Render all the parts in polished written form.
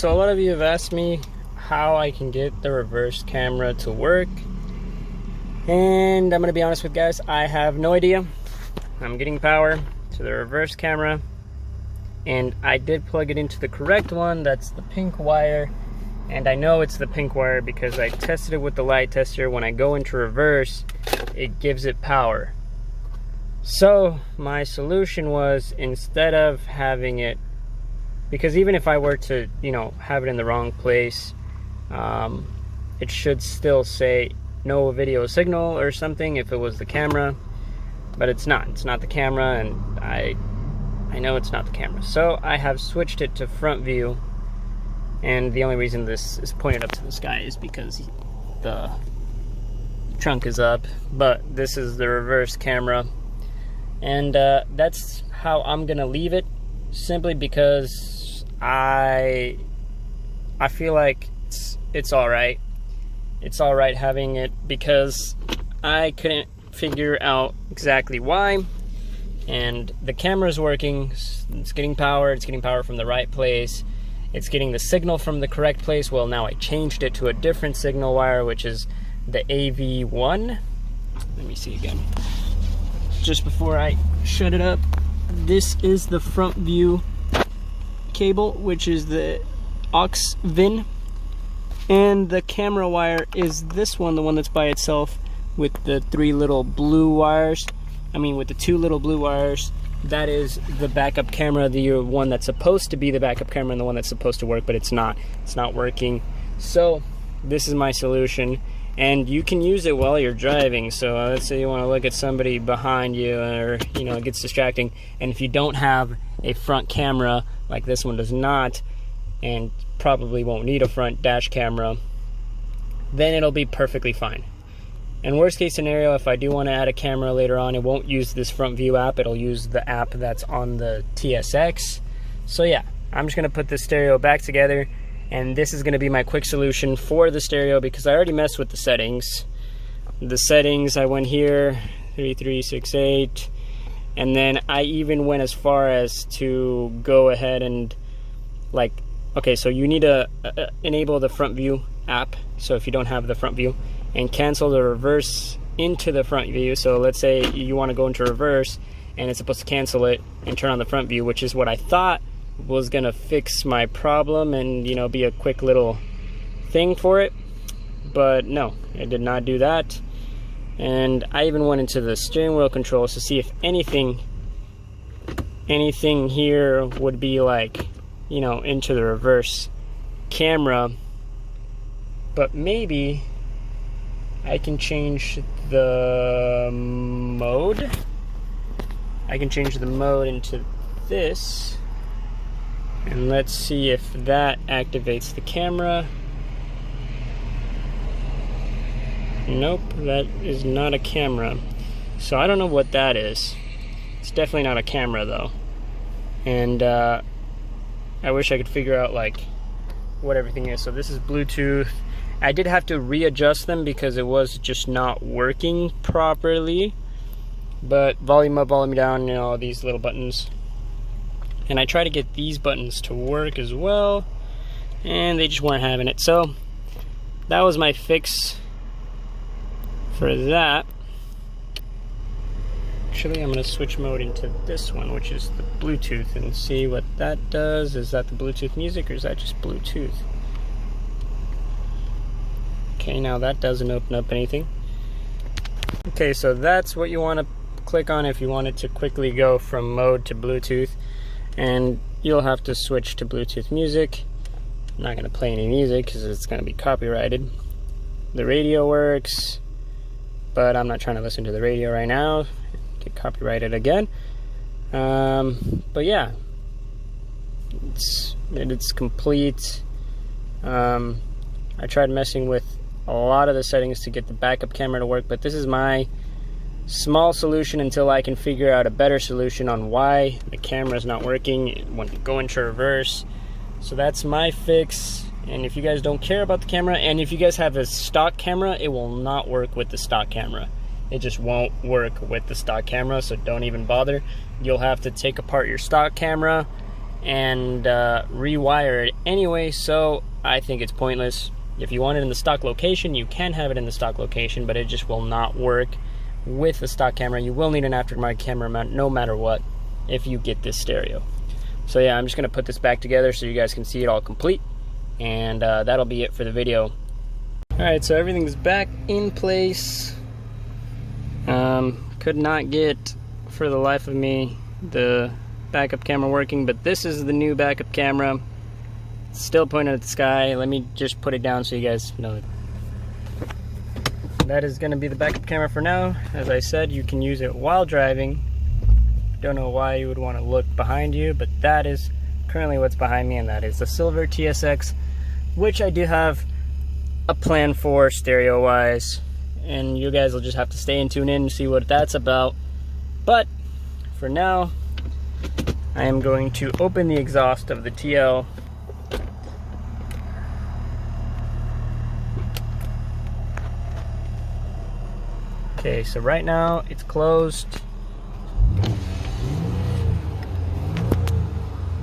So a lot of you have asked me how I can get the reverse camera to work, and I'm gonna be honest with you guys, I have no idea. I'm getting power to the reverse camera, and I did plug it into the correct one. That's the pink wire, and I know it's the pink wire because I tested it with the light tester. When I go into reverse, it gives it power. So my solution was, instead of having it, because even if I were to, have it in the wrong place, it should still say no video signal or something if it was the camera, but it's not. It's not the camera, and I know it's not the camera. So I have switched it to front view, and the only reason this is pointed up to the sky is because the trunk is up, but this is the reverse camera, and that's how I'm gonna leave it, simply because I feel like it's all right. It's all right having it, because I couldn't figure out exactly why. And the camera's working. It's getting power. It's getting power from the right place. It's getting the signal from the correct place. Well, now I changed it to a different signal wire, which is the AV1. Let me see again. Just before I shut it up, this is the front view cable, which is the aux VIN, and the camera wire is this one, the one that's by itself with the with the two little blue wires. That is the backup camera, the one that's supposed to be the backup camera and the one that's supposed to work, but it's not working. So this is my solution, and you can use it while you're driving. So let's say you want to look at somebody behind you, or it gets distracting, and if you don't have a front camera like this one does not, and probably won't need a front dash camera, then it'll be perfectly fine. And worst case scenario, if I do want to add a camera later on, it won't use this front view app, it'll use the app that's on the TSX. So yeah, I'm just gonna put this stereo back together, and this is gonna be my quick solution for the stereo, because I already messed with the settings. I went here, 3368, and then I even went as far as to go ahead and okay, so you need to enable the front view app, so if you don't have the front view, and cancel the reverse into the front view. So let's say you want to go into reverse, and it's supposed to cancel it and turn on the front view, which is what I thought was gonna fix my problem and be a quick little thing for it, but no, it did not do that. And I even went into the steering wheel controls to see if anything here would be into the reverse camera, but maybe I can change the mode. I can change the mode into this, and let's see if that activates the camera. Nope, that is not a camera. So I don't know what that is. It's definitely not a camera though. And I wish I could figure out what everything is. So this is Bluetooth. I did have to readjust them because it was just not working properly. But volume up, volume down, all these little buttons. And I tried to get these buttons to work as well, and they just weren't having it. So that was my fix for that. Actually, I'm going to switch mode into this one, which is the Bluetooth, and see what that does. Is that the Bluetooth music, or is that just Bluetooth? Okay, now that doesn't open up anything. Okay, so that's what you want to click on if you wanted to quickly go from mode to Bluetooth, and you'll have to switch to Bluetooth music. I'm not going to play any music because it's going to be copyrighted. The radio works, but I'm not trying to listen to the radio right now. Get copyrighted again. But yeah, it's complete. I tried messing with a lot of the settings to get the backup camera to work, but this is my small solution until I can figure out a better solution on why the camera is not working when you go into reverse. So that's my fix. And if you guys don't care about the camera, and if you guys have a stock camera, it will not work with the stock camera. It just won't work with the stock camera, so don't even bother. You'll have to take apart your stock camera and rewire it anyway, so I think it's pointless. If you want it in the stock location, you can have it in the stock location, but it just will not work with the stock camera. You will need an aftermarket camera mount no matter what if you get this stereo. So yeah, I'm just gonna put this back together so you guys can see it all complete, and that'll be it for the video. Alright, so everything's back in place. Could not get, for the life of me, the backup camera working, but this is the new backup camera. It's still pointing at the sky. Let me just put it down so you guys know. That is going to be the backup camera for now. As I said, you can use it while driving. Don't know why you would want to look behind you, but that is currently what's behind me, and that is the silver TSX, which I do have a plan for stereo wise, and you guys will just have to stay and tune in and see what that's about. But for now, I am going to open the exhaust of the TL. Okay, so right now it's closed.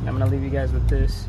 I'm gonna leave you guys with this.